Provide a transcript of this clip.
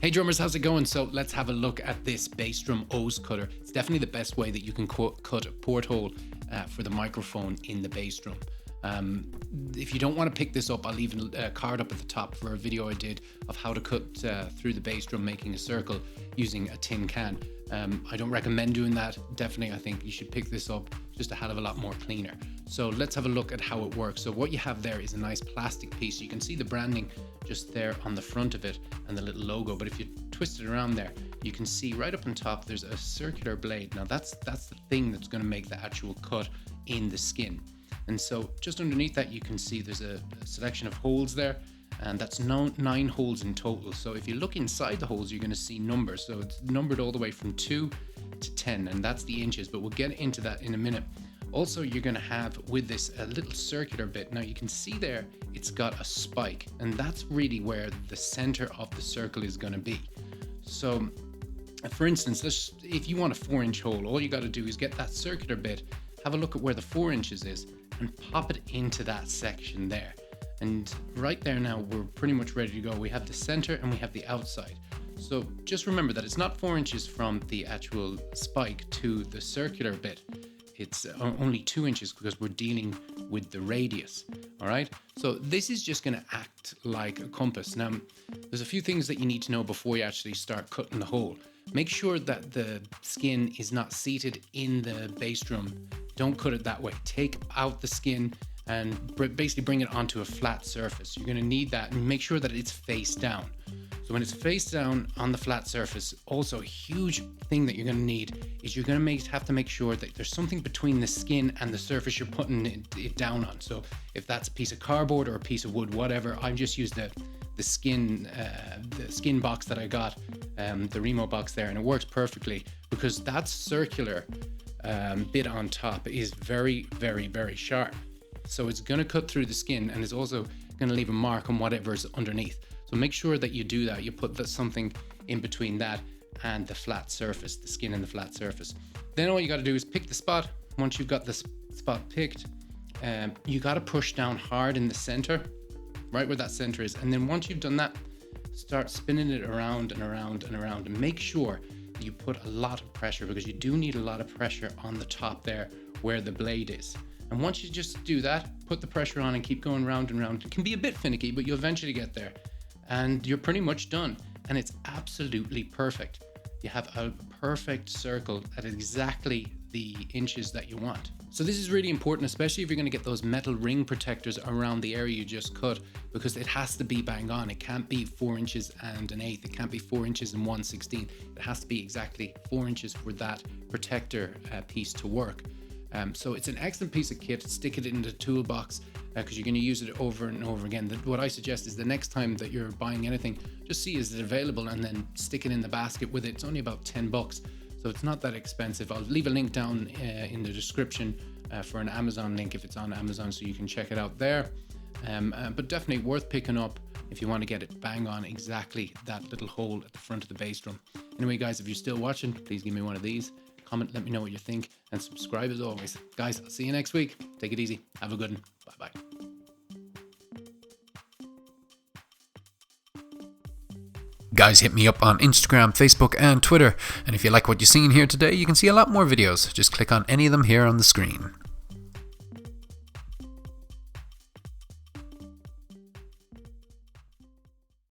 Hey drummers, how's it going? So let's have a look at this bass drum O's cutter. It's definitely the best way that you can cut a porthole for the microphone in the bass drum. If you don't want to pick this up, I'll leave a card up at the top for a video I did of how to cut through the bass drum making a circle using a tin can. I don't recommend doing that. Definitely, I think you should pick this up, just a hell of a lot more cleaner. So let's have a look at how it works. So what you have there is a nice plastic piece. You can see the branding just there on the front of it and the little logo. But if you twist it around there, you can see right up on top there's a circular blade. Now that's the thing that's going to make the actual cut in the skin. And so just underneath that, you can see there's a selection of holes there, and that's 9 holes in total. So if you look inside the holes, you're going to see numbers. So it's numbered all the way from 2 to 10, and that's the inches, but we'll get into that in a minute. Also, you're going to have with this a little circular bit. Now you can see there, it's got a spike, and that's really where the center of the circle is going to be. So for instance, if you want a 4-inch hole, all you got to do is get that circular bit, have a look at where the 4 inches is, and pop it into that section there. And right there now, we're pretty much ready to go. We have the center and we have the outside. So just remember that it's not 4 inches from the actual spike to the circular bit. It's only 2 inches because we're dealing with the radius. All right. So this is just going to act like a compass. Now, there's a few things that you need to know before you actually start cutting the hole. Make sure that the skin is not seated in the bass drum. Don't cut it that way. Take out the skin and basically bring it onto a flat surface. You're going to need that, and make sure that it's face down. So when it's face down on the flat surface, also a huge thing that you're going to need is you're going to have to make sure that there's something between the skin and the surface you're putting it down on. So if that's a piece of cardboard or a piece of wood, whatever, I've just used the skin box that I got, the Remo box there, and it works perfectly because that circular bit on top is very, very, very sharp. So it's going to cut through the skin, and it's also going to leave a mark on whatever's underneath. So make sure that you do that. You put something in between that and the flat surface, the skin and the flat surface. Then all you got to do is pick the spot. Once you've got the spot picked, you got to push down hard in the center, right where that center is. And then once you've done that, start spinning it around and around and around, and make sure that you put a lot of pressure, because you do need a lot of pressure on the top there where the blade is. And once you just do that, put the pressure on and keep going round and round. It can be a bit finicky, but you'll eventually get there. And you're pretty much done. And it's absolutely perfect. You have a perfect circle at exactly the inches that you want. So this is really important, especially if you're going to get those metal ring protectors around the area you just cut, because it has to be bang on. It can't be 4 inches and an eighth. It can't be 4 inches and 1/16. It has to be exactly 4 inches for that protector piece to work. So it's an excellent piece of kit. Stick it in the toolbox because you're going to use it over and over again. What I suggest is the next time that you're buying anything, just see is it available and then stick it in the basket with it. It's only about $10, so it's not that expensive. I'll leave a link down in the description for an Amazon link if it's on Amazon, so you can check it out there. But definitely worth picking up if you want to get it bang on exactly that little hole at the front of the bass drum. Anyway, guys, if you're still watching, please give me one of these. Comment, let me know what you think, and subscribe as always. Guys, I'll see you next week. Take it easy. Have a good one. Bye-bye. Guys, hit me up on Instagram, Facebook, and Twitter. And if you like what you've seen here today, you can see a lot more videos. Just click on any of them here on the screen.